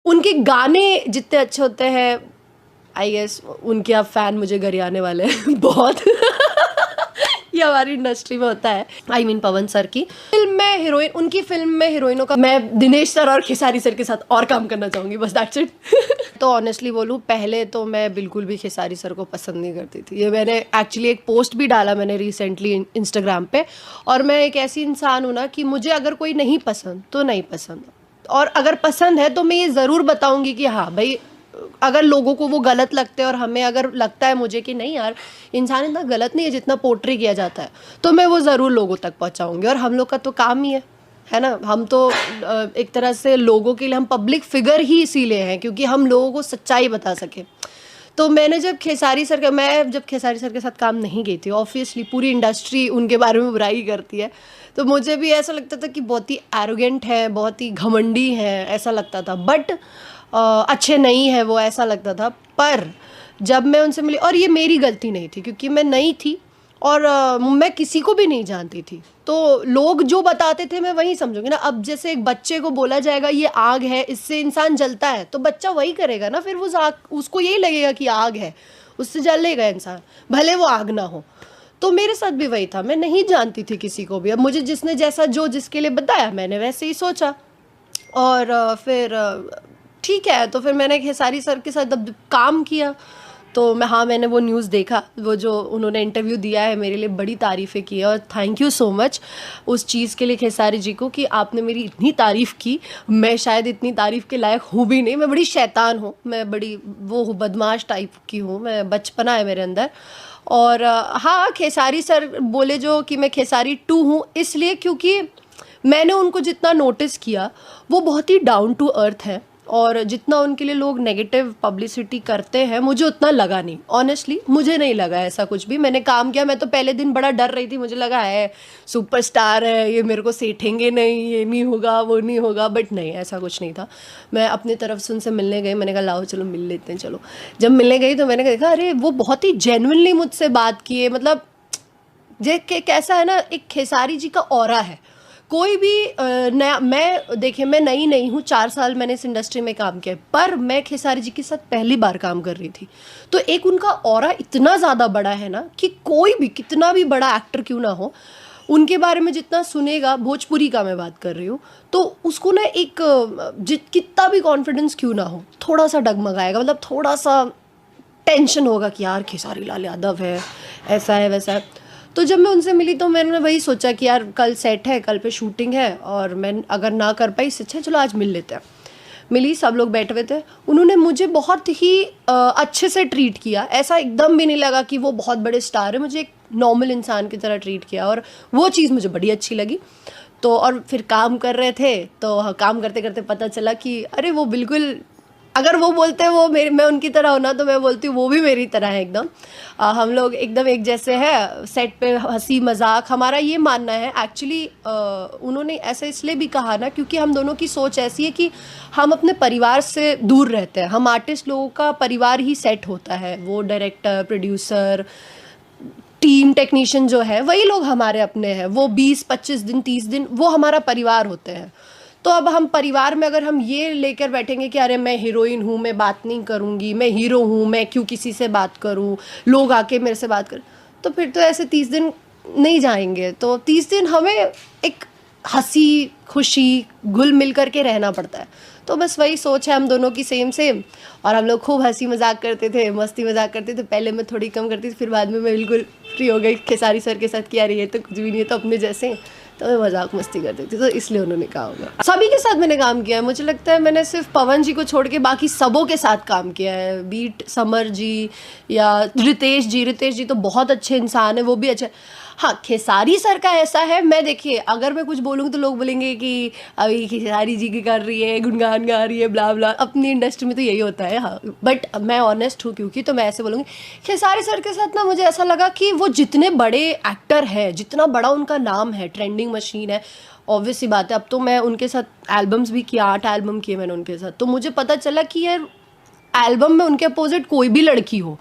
उनके गाने जितने अच्छे होते हैं, आई गेस उनके अब फैन मुझे घर आने वाले हैं बहुत ये हमारी इंडस्ट्री में होता है। आई मीन पवन सर की फिल्म में हीरोइन, उनकी फिल्म में हीरोइनों का मैं दिनेश सर और खेसारी सर के साथ और काम करना चाहूँगी, बस दैट्स इट तो ऑनेस्टली बोलूँ, पहले तो मैं बिल्कुल भी खेसारी सर को पसंद नहीं करती थी। ये मैंने एक्चुअली एक पोस्ट भी डाला मैंने रिसेंटली इंस्टाग्राम पे, और मैं एक ऐसी इंसान हूँ ना कि मुझे अगर कोई नहीं पसंद तो नहीं पसंद, और अगर पसंद है तो मैं ये ज़रूर बताऊँगी कि हाँ भाई, अगर लोगों को वो गलत लगते हैं और हमें अगर लगता है मुझे कि नहीं यार इंसान इतना गलत नहीं है जितना पोर्ट्रे किया जाता है, तो मैं वो ज़रूर लोगों तक पहुंचाऊंगी। और हम लोग का तो काम ही है ना, हम तो एक तरह से लोगों के लिए, हम पब्लिक फिगर ही इसीलिए हैं क्योंकि हम लोगों को सच्चाई बता सकें। तो मैंने जब खेसारी सर के साथ काम नहीं की थी, ऑब्वियसली पूरी इंडस्ट्री उनके बारे में बुराई करती है, तो मुझे भी ऐसा लगता था कि बहुत ही एरोगेंट है, बहुत ही घमंडी है, ऐसा लगता था। बट अच्छे नहीं है वो, ऐसा लगता था। पर जब मैं उनसे मिली, और ये मेरी गलती नहीं थी क्योंकि मैं नई थी और मैं किसी को भी नहीं जानती थी, तो लोग जो बताते थे मैं वही समझूंगी ना। अब जैसे एक बच्चे को बोला जाएगा ये आग है, इससे इंसान जलता है, तो बच्चा वही करेगा ना, फिर वो उसको यही लगेगा कि आग है, उससे जलेगा इंसान, भले वो आग ना हो। तो मेरे साथ भी वही था, मैं नहीं जानती थी किसी को भी। अब मुझे जिसने जैसा जो जिसके लिए बताया मैंने वैसे ही सोचा, और फिर ठीक है, तो फिर मैंने खेसारी सर के साथ जब काम किया तो मैंने वो न्यूज़ देखा, वो जो उन्होंने इंटरव्यू दिया है मेरे लिए, बड़ी तारीफ़ें की है, और थैंक यू सो मच उस चीज़ के लिए खेसारी जी को कि आपने मेरी इतनी तारीफ़ की। मैं शायद इतनी तारीफ़ के लायक हूँ भी नहीं, मैं बड़ी शैतान हूँ, मैं बड़ी वो हूँ, बदमाश टाइप की हूँ, मैं बचपना है मेरे अंदर। और हाँ, खेसारी सर बोले जो कि मैं खेसारी 2 हूँ, इसलिए क्योंकि मैंने उनको जितना नोटिस किया वो बहुत ही डाउन टू अर्थ है, और जितना उनके लिए लोग नेगेटिव पब्लिसिटी करते हैं मुझे उतना लगा नहीं। ऑनेस्टली मुझे नहीं लगा ऐसा कुछ भी। मैंने काम किया, मैं तो पहले दिन बड़ा डर रही थी, मुझे लगा है सुपरस्टार है, ये मेरे को सेठेंगे नहीं, ये नहीं होगा वो नहीं होगा, बट नहीं, ऐसा कुछ नहीं था। मैं अपनी तरफ से उनसे मिलने गई, मैंने कहा लाओ चलो मिल लेते हैं। चलो जब मिलने गई तो मैंने देखा अरे वो बहुत ही जेन्युइनली मुझसे बात किए, मतलब जे कैसा है ना, एक खेसारी जी का ऑरा है। कोई भी नया, मैं देखिए मैं नई नहीं हूँ, 4 साल मैंने इस इंडस्ट्री में काम किया है, पर मैं खेसारी जी के साथ पहली बार काम कर रही थी। तो एक उनका ऑरा इतना ज़्यादा बड़ा है ना कि कोई भी कितना भी बड़ा एक्टर क्यों ना हो, उनके बारे में जितना सुनेगा, भोजपुरी का मैं बात कर रही हूँ, तो उसको ना एक कितना भी कॉन्फिडेंस क्यों ना हो, थोड़ा सा डगमगाएगा, मतलब थोड़ा सा टेंशन होगा कि यार खेसारी लाल यादव है, ऐसा है वैसा है। तो जब मैं उनसे मिली तो मैंने वही सोचा कि यार कल सेट है, कल पे शूटिंग है, और मैं अगर ना कर पाई इससे अच्छा चलो आज मिल लेते हैं। मिली, सब लोग बैठे हुए थे, उन्होंने मुझे बहुत ही अच्छे से ट्रीट किया। ऐसा एकदम भी नहीं लगा कि वो बहुत बड़े स्टार है, मुझे एक नॉर्मल इंसान की तरह ट्रीट किया, और वो चीज़ मुझे बड़ी अच्छी लगी। तो और फिर काम कर रहे थे, तो काम करते करते पता चला कि अरे वो बिल्कुल, अगर वो बोलते हैं वो मैं उनकी तरह होना, तो मैं बोलती हूँ वो भी मेरी तरह है एकदम। हम लोग एकदम एक जैसे हैं, सेट पे हंसी मजाक हमारा ये मानना है। एक्चुअली उन्होंने ऐसा इसलिए भी कहा ना क्योंकि हम दोनों की सोच ऐसी है कि हम अपने परिवार से दूर रहते हैं। हम आर्टिस्ट लोगों का परिवार ही सेट होता है, वो डायरेक्टर, प्रोड्यूसर, टीम, टेक्नीशियन जो है वही लोग हमारे अपने हैं। वो 20-25 दिन, 30 दिन वो हमारा परिवार होते हैं। तो अब हम परिवार में अगर हम ये लेकर बैठेंगे कि अरे मैं हीरोइन हूँ, मैं बात नहीं करूँगी, मैं हीरो हूँ, मैं क्यों किसी से बात करूँ, लोग आके मेरे से बात करें, तो फिर तो ऐसे 30 दिन नहीं जाएंगे। तो 30 दिन हमें एक हंसी खुशी घुल मिल करके रहना पड़ता है। तो बस वही सोच है हम दोनों की, सेम सेम। और हम लोग खूब हंसी मजाक करते थे, मस्ती मजाक करते थे। पहले मैं थोड़ी कम करती थी, फिर बाद में मैं बिल्कुल फ्री हो गई खेसारी सर के साथ कि यार ये तो कुछ भी नहीं है, तो अपने जैसे। तो मैं मजाक मस्ती करती थी, तो इसलिए उन्होंने कहा होगा। सभी के साथ मैंने काम किया है, मुझे लगता है मैंने सिर्फ पवन जी को छोड़ के बाकी सबों के साथ काम किया है। बीट समर जी या रितेश जी तो बहुत अच्छे इंसान है, वो भी अच्छे। हाँ, खेसारी सर का ऐसा है, मैं देखिए अगर मैं कुछ बोलूँगी तो लोग बोलेंगे कि अभी खेसारी जी की कर रही है, गुणगान गा रही है, ब्ला ब्ला। अपनी इंडस्ट्री में तो यही होता है। हाँ, बट मैं ऑनेस्ट हूँ क्योंकि, तो मैं ऐसे बोलूँगी खेसारी सर के साथ ना मुझे ऐसा लगा कि वो जितने बड़े एक्टर हैं, जितना बड़ा उनका नाम है, ट्रेंडिंग मशीन है, ऑब्वियस सी बात है। अब तो मैं उनके साथ एल्बम्स भी किया, 8 एल्बम किए मैंने उनके साथ, तो मुझे पता चला कि यार एल्बम में उनके अपोजिट कोई भी लड़की हो,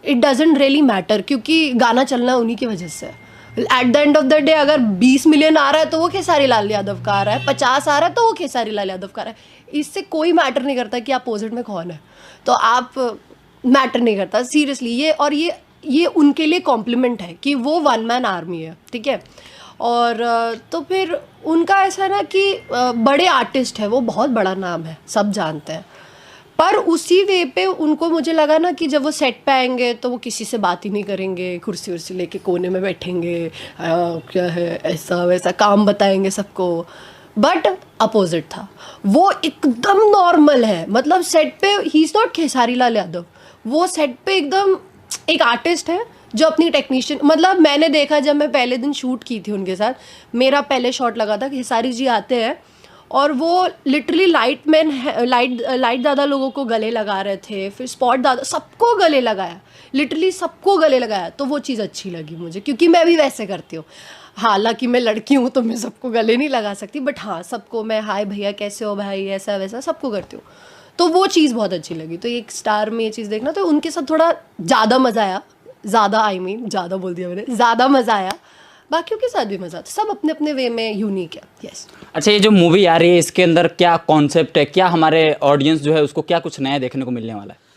इट डजेंट रियली मैटर, क्योंकि गाना चलना उन्हीं की वजह से है। At the end of the day अगर 20 मिलियन आ रहा है तो वो खेसारी लाल यादव का आ रहा है, 50 आ रहा है तो वो खेसारी लाल यादव का आ रहा है। इससे कोई मैटर नहीं करता कि अपोजिट में कौन है, तो आप मैटर नहीं करता सीरियसली ये। और ये उनके लिए कॉम्प्लीमेंट है कि वो वन मैन आर्मी है, ठीक है। और तो फिर उनका ऐसा है ना कि बड़े आर्टिस्ट है, वो बहुत बड़ा नाम है, सब जानते हैं, पर उसी वे पे उनको मुझे लगा ना कि जब वो सेट पे आएंगे तो वो किसी से बात ही नहीं करेंगे, कुर्सी उर्सी लेके कोने में बैठेंगे, क्या है ऐसा वैसा काम बताएंगे सबको। बट अपोजिट था, वो एकदम नॉर्मल है, मतलब सेट पे he is not Khesari Lal Yadav, वो सेट पे एकदम एक आर्टिस्ट है जो अपनी टेक्नीशियन, मतलब मैंने देखा जब मैं पहले दिन शूट की थी उनके साथ, मेरा पहले शॉट लगा था खेसारी जी आते हैं और वो लिटरली लाइट दादा लोगों को गले लगा रहे थे, फिर स्पॉट दादा सबको गले लगाया, लिटरली सबको गले लगाया। तो वो चीज़ अच्छी लगी मुझे, क्योंकि मैं भी वैसे करती हूँ। हालांकि मैं लड़की हूँ तो मैं सबको गले नहीं लगा सकती, बट हाँ सबको मैं हाय भैया कैसे हो भाई ऐसा वैसा सबको करती हूँ। तो वो चीज़ बहुत अच्छी लगी। तो एक स्टार में ये चीज़ देखना, तो उनके साथ थोड़ा ज़्यादा मज़ा आया, ज़्यादा बोल दिया मैंने, ज़्यादा मज़ा आया। बाकियों के साथ भी मज़ा आता, सब अपने अपने वे में यूनिक है। यस। अच्छा, ये जो मूवी आ रही है इसके अंदर क्या कॉन्सेप्ट है, क्या हमारे ऑडियंस जो है उसको क्या कुछ नया देखने को मिलने वाला है?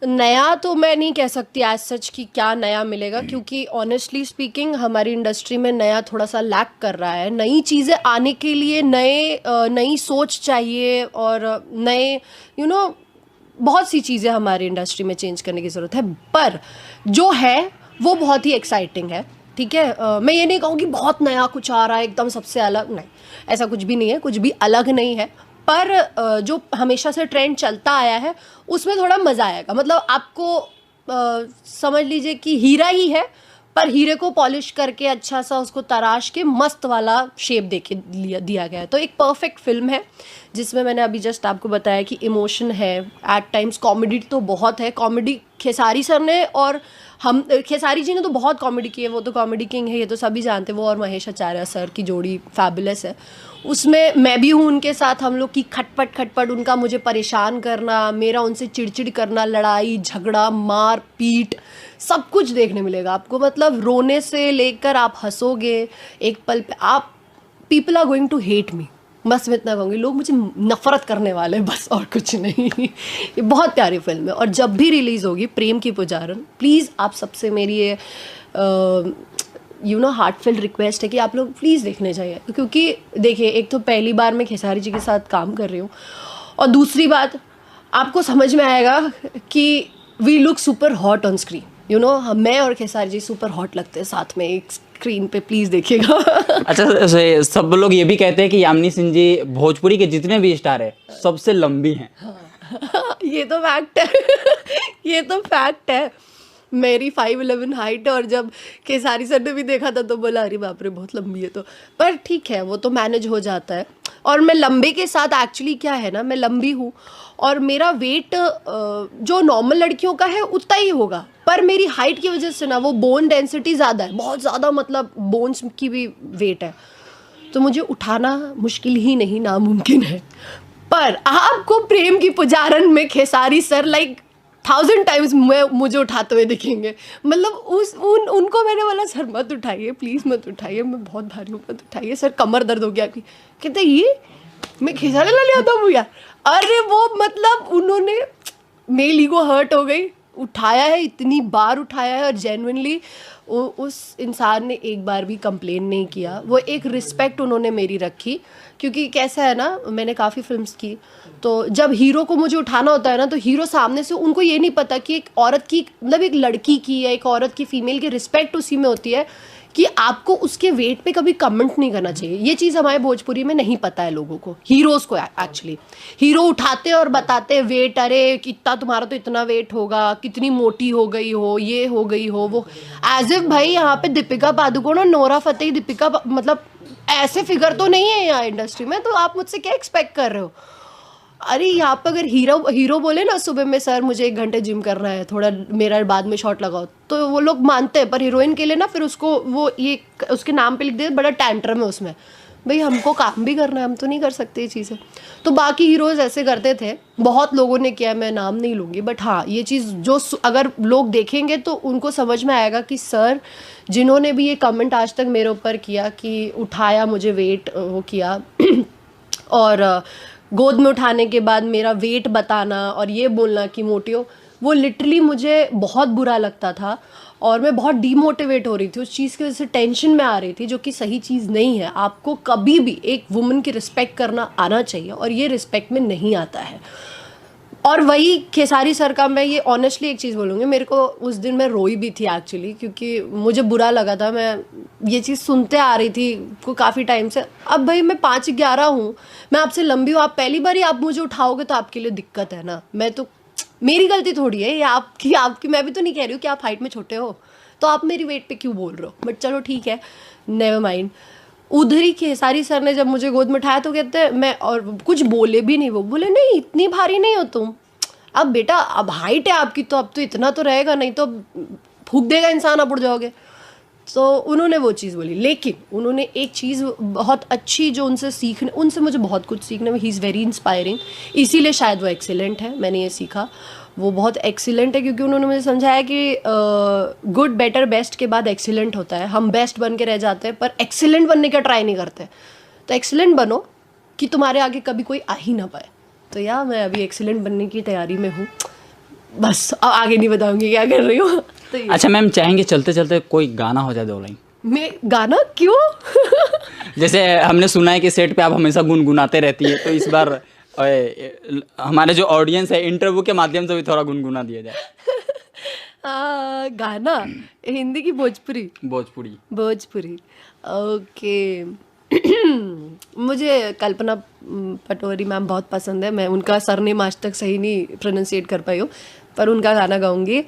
नया तो मैं नहीं कह सकती एज सच कि क्या नया मिलेगा, क्योंकि ऑनेस्टली स्पीकिंग हमारी इंडस्ट्री में नया थोड़ा सा लैक कर रहा है। नई चीज़ें आने के लिए नई सोच चाहिए और नए बहुत सी चीज़ें हमारी इंडस्ट्री में चेंज करने की ज़रूरत है। पर जो है वो बहुत ही एक्साइटिंग है, ठीक है। मैं ये नहीं कहूँगी बहुत नया कुछ आ रहा है एकदम सबसे अलग, नहीं, ऐसा कुछ भी नहीं है, कुछ भी अलग नहीं है। पर जो हमेशा से ट्रेंड चलता आया है उसमें थोड़ा मज़ा आएगा। मतलब आपको समझ लीजिए कि हीरा ही है, पर हीरे को पॉलिश करके अच्छा सा उसको तराश के मस्त वाला शेप देके दिया गया है। तो एक परफेक्ट फिल्म है जिसमें मैंने अभी जस्ट आपको बताया कि इमोशन है, एट टाइम्स कॉमेडी तो बहुत है। कॉमेडी खेसारी सर ने और खेसारी जी ने तो बहुत कॉमेडी की है, वो तो कॉमेडी किंग है, ये तो सभी जानते हैं। वो और महेश आचार्य सर की जोड़ी फैबुलस है। उसमें मैं भी हूँ उनके साथ, हम लोग की खटपट उनका मुझे परेशान करना, मेरा उनसे चिड़चिड़ करना, लड़ाई झगड़ा मार पीट सब कुछ देखने मिलेगा आपको। मतलब रोने से लेकर आप हंसोगे एक पल पे, आप people are going to hate me, बस मैं इतना कहूँगी, लोग मुझे नफरत करने वाले हैं, बस और कुछ नहीं। ये बहुत प्यारी फिल्म है और जब भी रिलीज़ होगी प्रेम की पुजारन, प्लीज़ आप सबसे मेरी ये हार्टफेल रिक्वेस्ट है कि आप लोग प्लीज़ देखने चाहिए। क्योंकि देखिए, एक तो पहली बार मैं खेसारी जी के साथ काम कर रही हूँ और दूसरी बात आपको समझ में आएगा कि we look super hot on screen. मैं और खेसारी जी सुपर हॉट लगते हैं साथ में एक स्क्रीन पे, प्लीज़ देखिएगा। अच्छा, सब लोग ये भी कहते हैं कि यामिनी सिंह जी भोजपुरी के जितने भी स्टार है सबसे लंबी हैं। हाँ, ये तो फैक्ट है। ये तो फैक्ट है। मेरी 5'11" हाइट है और जब खेसारी सर ने भी देखा था तो बोला अरे बाप रे बहुत लंबी है। तो पर ठीक है, वो तो मैनेज हो जाता है। और मैं लंबे के साथ एक्चुअली क्या है ना, मैं लंबी हूँ और मेरा वेट जो नॉर्मल लड़कियों का है उतना ही होगा, पर मेरी हाइट की वजह से ना वो बोन डेंसिटी ज़्यादा है, बहुत ज़्यादा, मतलब बोन्स की भी वेट है, तो मुझे उठाना मुश्किल ही नहीं नामुमकिन है। पर आपको प्रेम की पुजारन में खेसारी सर 1000 टाइम्स मुझे उठाते हुए दिखेंगे। मतलब उनको मैंने बोला सर मत उठाइए, प्लीज़ मत उठाइए, मैं बहुत भारी हूँ, मत उठाइए सर, कमर दर्द हो गया आपकी। कहते ये मैं खेसारी लाल यादव हूँ यार। अरे वो मतलब उन्होंने, मेरी ईगो हर्ट हो गई, उठाया है, इतनी बार उठाया है और जेन्युइनली उस इंसान ने एक बार भी कंप्लेन नहीं किया। वो एक रिस्पेक्ट उन्होंने मेरी रखी, क्योंकि कैसा है ना, मैंने काफ़ी फिल्म्स की, तो जब हीरो को मुझे उठाना होता है ना, तो हीरो सामने से, उनको ये नहीं पता कि एक औरत की, मतलब एक लड़की की या एक औरत की, फीमेल की रिस्पेक्ट उसी में होती है कि आपको उसके वेट पे कभी कमेंट नहीं करना चाहिए। ये चीज़ हमारे भोजपुरी में नहीं पता है लोगों को, हीरोज़ को। एक्चुअली हीरो उठाते हैं और बताते हैं वेट, अरे कितना तुम्हारा तो इतना वेट होगा, कितनी मोटी हो गई हो, ये हो गई हो वो, एज इफ भाई यहाँ पे दीपिका पादुकोण और नोरा फतेही, मतलब ऐसे फिगर तो नहीं है यहाँ इंडस्ट्री में, तो आप मुझसे क्या एक्सपेक्ट कर रहे हो। अरे यहाँ पर अगर हीरो बोले ना सुबह में सर मुझे 1 घंटे जिम करना है, थोड़ा मेरा बाद में शॉट लगाओ, तो वो लोग मानते हैं। पर हीरोइन के लिए ना फिर उसको वो ये उसके नाम पे लिख दे, बड़ा टैंट्रम है उसमें, भाई हमको काम भी करना है, हम तो नहीं कर सकते ये चीज़ें। तो बाकी हीरोज़ ऐसे करते थे, बहुत लोगों ने किया, मैं नाम नहीं लूँगी, बट हाँ ये चीज़ जो अगर लोग देखेंगे तो उनको समझ में आएगा कि सर जिन्होंने भी ये कमेंट आज तक मेरे ऊपर किया कि उठाया मुझे वेट वो किया और गोद में उठाने के बाद मेरा वेट बताना और ये बोलना कि मोटी हो, वो लिटरली मुझे बहुत बुरा लगता था और मैं बहुत डीमोटिवेट हो रही थी उस चीज़ की वजह से, टेंशन में आ रही थी, जो कि सही चीज़ नहीं है। आपको कभी भी एक वुमन की रिस्पेक्ट करना आना चाहिए और ये रिस्पेक्ट में नहीं आता है। और वही खेसारी सर का मैं ये ऑनेस्टली एक चीज़ बोलूँगी, मेरे को उस दिन मैं रोई भी थी एक्चुअली, क्योंकि मुझे बुरा लगा था। मैं ये चीज़ सुनते आ रही थी को काफ़ी टाइम से। अब भाई मैं 5'11" हूँ, मैं आपसे लंबी हूँ, आप पहली बार ही आप मुझे उठाओगे तो आपके लिए दिक्कत है ना। मैं तो, मेरी गलती थोड़ी है ये आपकी मैं भी तो नहीं कह रही हूँ कि आप हाइट में छोटे हो तो आप मेरी वेट पे क्यों बोल रहे हो, बट चलो ठीक है, नेवर माइंड। उधर ही खेसारी सर ने जब मुझे गोद में उठाया तो कहते मैं, और कुछ बोले भी नहीं, वो बोले नहीं इतनी भारी नहीं हो तुम, अब बेटा अब हाइट है आपकी तो अब तो इतना तो रहेगा, नहीं तो फूंक देगा इंसान, आप उड़ जाओगे। तो उन्होंने वो चीज़ बोली, लेकिन उन्होंने एक चीज़ बहुत अच्छी जो उनसे मुझे बहुत कुछ सीखने में, ही इज़ वेरी इंस्पायरिंग, इसीलिए शायद वो एक्सीलेंट है, मैंने ये सीखा वो बहुत एक्सीलेंट है, क्योंकि उन्होंने मुझे समझाया कि गुड बेटर बेस्ट के बाद एक्सीलेंट होता है। हम बेस्ट बन के रह जाते हैं पर एक्सीलेंट बनने का ट्राई नहीं करते। तो एक्सीलेंट बनो कि तुम्हारे आगे कभी कोई आ ही ना पाए। तो यार मैं अभी एक्सीलेंट बनने की तैयारी में हूँ, बस अब आगे नहीं बताऊंगी क्या कर रही हूँ। तो अच्छा मैम, चाहेंगे चलते चलते कोई गाना हो जाए 2 लाइन? मैं गाना क्यों? जैसे हमने सुना है कि सेट पे आप हमेशा गुनगुनाते रहती है, तो इस बार हमारे जो ऑडियंस है इंटरव्यू के माध्यम से भी थोड़ा गुनगुना दिया जाए। गाना हिंदी की भोजपुरी? भोजपुरी ओके। मुझे कल्पना पटोरी मैम बहुत पसंद है, मैं उनका सरनेम आज तक सही नहीं प्रोनाउंसिएट कर पाई हूँ, पर उनका गाना गाऊंगी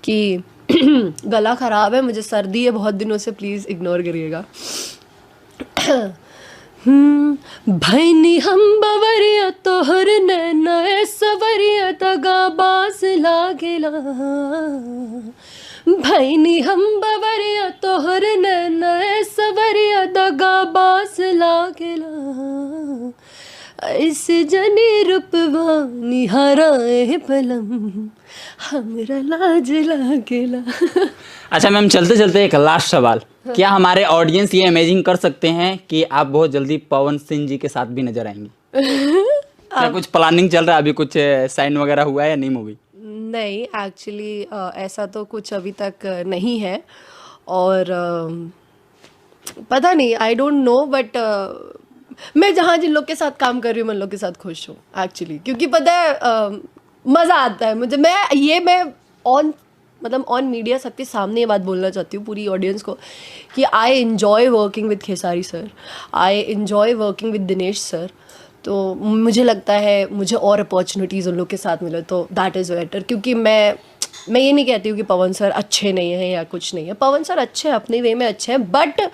कि गला ख़राब है, मुझे सर्दी है बहुत दिनों से, प्लीज़ इग्नोर करिएगा। भैनी हम बवरिया तोहर नैना सवरिया दगाबाज लागेला, भैनी हम बवरिया तोहर नैना सवरिया दगाबाज लागेला, ऐसे जनी रूपवा निहाराए पलम हमरा लाज लागेला। अच्छा मैम, चलते चलते एक लास्ट सवाल, क्या हमारे ऑडियंस ये इमेजिन कर सकते हैं कि आप बहुत जल्दी पवन सिंह जी के साथ भी नजर आएंगी? क्या कुछ प्लानिंग चल रहा है अभी, कुछ साइन वगैरह हुआ है या नहीं मूवी? नहीं एक्चुअली ऐसा तो कुछ अभी तक नहीं है, और पता नहीं, आई डोंट नो, बट मैं जहाँ जिन लोग के साथ काम कर रही हूँ मैं उन लोग के साथ खुश हूँ एक्चुअली, क्योंकि पता है मज़ा आता है मुझे। मैं ऑन मीडिया सबके सामने ये बात बोलना चाहती हूँ पूरी ऑडियंस को कि I enjoy working with Khesari sir, I enjoy working with Dinesh sir. तो मुझे लगता है मुझे और अपॉर्चुनिटीज़ उन लोग के साथ मिले तो दैट इज़ बेटर, क्योंकि मैं ये नहीं कहती हूँ कि पवन सर अच्छे नहीं हैं या कुछ नहीं है, पवन सर अच्छे हैं अपने वे में अच्छे हैं, बट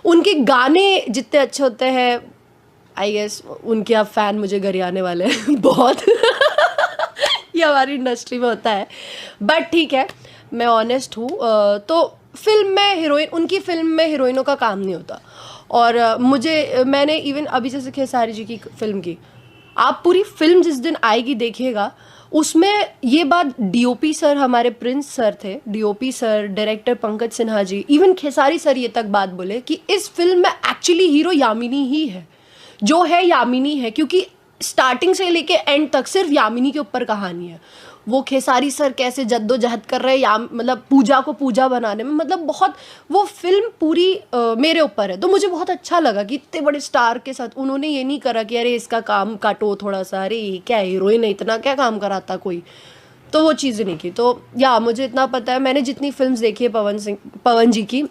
उनके गाने जितने अच्छे होते हैं आई गेस उनके अब फ़ैन मुझे घर आने वाले हैं बहुत ये हमारी इंडस्ट्री में होता है, बट ठीक है मैं ऑनेस्ट हूँ। तो फिल्म में हीरोइन, उनकी फिल्म में हीरोइनों का काम नहीं होता, और मैंने इवन अभी जैसे खेसारी जी की फिल्म की, आप पूरी फिल्म जिस दिन आएगी देखिएगा, उसमें ये बात डीओपी सर, हमारे प्रिंस सर थे, DOP sir, director Pankaj Sinha ji, even Khesari sir ये तक बात बोले कि इस फिल्म में एक्चुअली हीरो यामिनी ही है, जो है यामिनी है, क्योंकि स्टार्टिंग से लेके एंड तक सिर्फ यामिनी के ऊपर कहानी है। वो खेसारी सर कैसे जद्दोजहद कर रहे हैं मतलब पूजा को पूजा बनाने में, मतलब बहुत वो फिल्म पूरी मेरे ऊपर है। तो मुझे बहुत अच्छा लगा कि इतने बड़े स्टार के साथ उन्होंने ये नहीं करा कि अरे इसका काम काटो थोड़ा सा, अरे क्या हीरोइन है इतना क्या काम कराता कोई, तो वो चीज़ें नहीं की। तो या मुझे इतना पता है, मैंने जितनी फिल्म्स देखी है पवन जी की,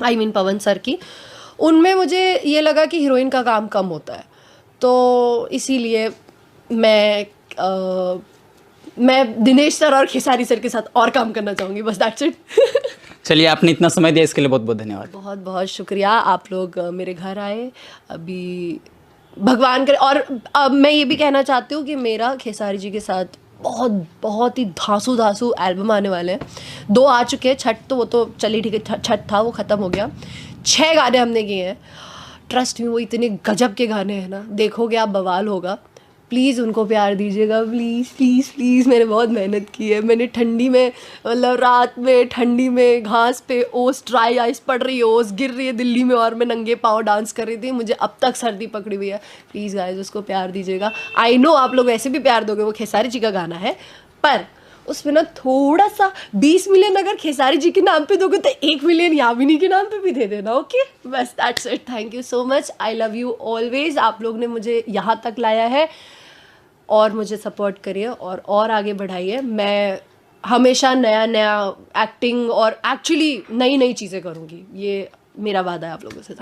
आई मीन पवन सर की, उनमें मुझे ये लगा कि हीरोइन का काम कम होता है, तो इसीलिए मैं दिनेश सर और खेसारी सर के साथ और काम करना चाहूँगी, बस दैट्स इट। चलिए, आपने इतना समय दिया इसके लिए बहुत बहुत धन्यवाद। बहुत बहुत शुक्रिया, आप लोग मेरे घर आए, अभी भगवान करे। और अब मैं ये भी कहना चाहती हूँ कि मेरा खेसारी जी के साथ बहुत ही धांसू एल्बम आने वाले हैं। 2 आ चुके हैं, छठ तो वो तो चली ठीक है, छठ था वो ख़त्म हो गया, 6 गाने हमने किए हैं। ट्रस्ट में वो इतने गजब के गाने हैं ना, देखोगे आप बवाल होगा। प्लीज़ उनको प्यार दीजिएगा, प्लीज़ प्लीज़ प्लीज़। मैंने बहुत मेहनत की है, मैंने ठंडी में, मतलब रात में ठंडी में घास पे ओस, ड्राई आइस पड़ रही है, ओस गिर रही है दिल्ली में, और मैं नंगे पाँव डांस कर रही थी, मुझे अब तक सर्दी पकड़ी हुई है। प्लीज़ गाइस उसको प्यार दीजिएगा। आई नो आप लोग ऐसे भी प्यार दोगे, वो खेसारी जी का गाना है, पर उसमें ना थोड़ा सा 20 मिलियन अगर खेसारी जी के नाम पे दोगे तो 1 मिलियन यामिनी के नाम पे भी दे देना, ओके? बस that's it. Thank you so much, I love you always. आप लोग ने मुझे यहाँ तक लाया है और मुझे सपोर्ट करिए और आगे बढ़ाइए। मैं हमेशा नया नया एक्टिंग और एक्चुअली नई नई चीज़ें करूँगी, ये मेरा वादा है आप लोगों से।